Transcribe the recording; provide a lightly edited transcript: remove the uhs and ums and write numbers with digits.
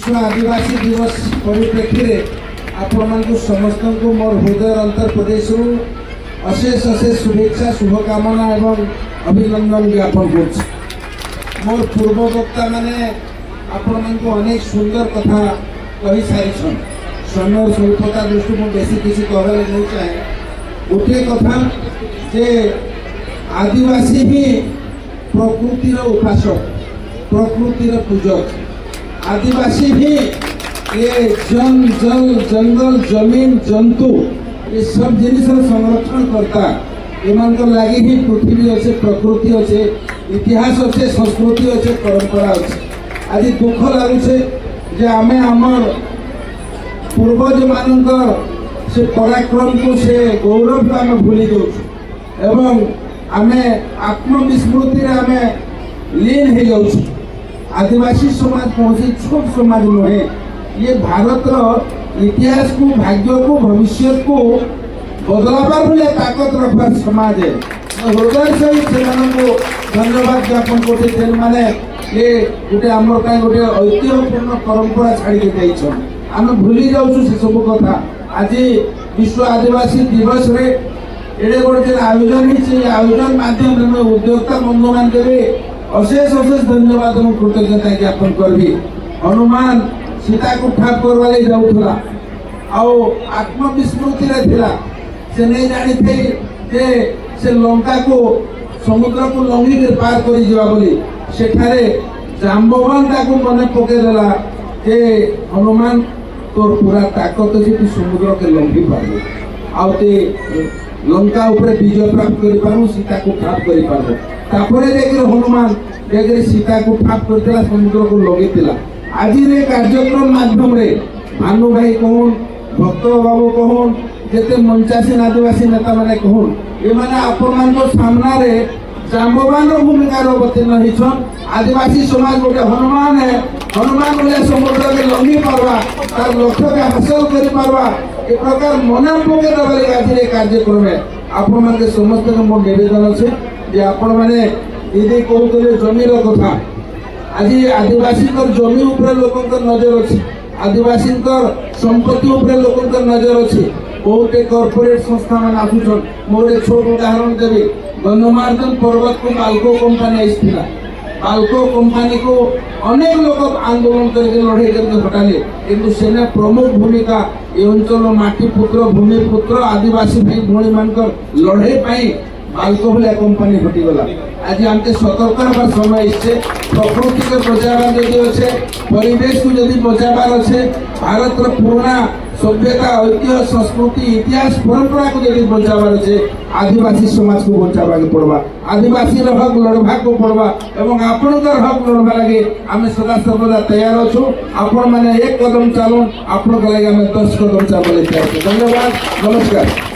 विश्व आदिवासी दिवस परिप्रेक्षी में आपण समस्त को मोर हृदय अंतर प्रदेश अशेष अशेष शुभेच्छा शुभकामना एवं अभिनंदन ज्ञापन कर मोर पूर्व वक्ता मैंने आपण को अनेक सुंदर कथा कही सारी समय स्वल्पता दृष्टि मुझे बेसी किसी कहले नहीं चाहे गोटे कथा जे आदिवासी ही प्रकृतिर उपासक प्रकृतिर पूजक आदिवासी भी ये जन जल जंगल जमीन जंतु ये सब जिनिस संरक्षण करता एमान लगी ही पृथ्वी अच्छे प्रकृति अच्छे इतिहास अच्छे संस्कृति अच्छे परंपरा अच्छे आज दुख लगुचे जे आमे आमर पूर्वज मानकर से पराक्रम को से गौरव को आम भूली जाऊँ एवं आमे आत्मविस्मृति आमे लीन हो जाऊँ आदिवासी समाज कौन छोट समाज नुहे ये भारत इतिहास को भाग्य को भविष्य को बदलाबार भाई ताकत रखा समाज है हृदय सहित से धन्यवाद ज्ञापन करते मैंने ये गोटे आमर कहीं गोटे ऐतिह्यपूर्ण परंपरा छाड़ी के आम भूली जाऊँ से सब कथा आज विश्व आदिवासी दिवस रे एडे गोटे आयोजन ही आयोजन माध्यम में उद्योक्ता बंधु मान अशेष अशेष धन्यवाद और कृतज्ञता ज्ञापन करी हनुमान सीता को ठाप करवा जाऊला आत्मविस्मृति से नहीं जानी थे जे से लंका को समुद्र को लंघी कर पार कर बोली सेठारे जाम्बवान को मन पकईदेला जे हनुमान तोर पूरा ताकत अच्छे तू समुद्र के लंघी पार आते लंका उपरे विजय प्राप्त कर सीता को ठाप कर तापरे देखिए हनुमान देखिए सीता को ठाप करते समुद्र को लगे आज कार्यक्रम माध्यम रे भानु भाई कहून भक्त बाबू कहून जिते मंचासीन आदिवासी नेता मैंने कहून ये मैंने आपण सामना रे जाम्बवान भूमिका अवतीर्ण होन आदिवासी समाज गोटे हनुमान है हनुमान बोले समुद्र के लंघी पार्बा तार लक्ष्य के हासिल कर पार्बा ए प्रकार मन पके दबारे आज कार्यक्रम में आपण के समस्त मोर निवेदन अच्छे जे आपण मैंने दीदी कहते जमीर कथा आज आदिवासी जमी उपरे लोक नजर अच्छी आदिवासी संपत्ति उपरे लोक नजर अच्छी बहुत कॉर्पोरेट संस्था मान आसुन मोर छोट उदाहरण देवी गंधमार्दन पर्वत को बाल्को कंपानी आसला बाल्को कंपानी को अनेक लोग आंदोलन करके लड़े करके हटाले किंतु सेने प्रमुख भूमिका ये अंचल माटीपुत्र भूमिपुत्र आदिवासी भाई भौणी मान लड़े पाई बाल्को भलिया कंपानी घटीगला आज आमके सतर्क हमार समय इससे प्रकृति के बचावार जदि अच्छे परिवेश को जदि बचावार अच्छे भारत पुराना सभ्यता ऐतिह्य संस्कृति इतिहास परंपरा को जदि बचावार अच्छे आदिवासी समाज को बचावा के पड़वा आदिवासी हक लड़वा को पड़वा एवं आपणकर हक लड़वा लगे आम सदा सर्वदा तैयार अच्छु आपण मैंने एक कदम चालू आपण लगे आम 10 कदम चालू धन्यवाद नमस्कार।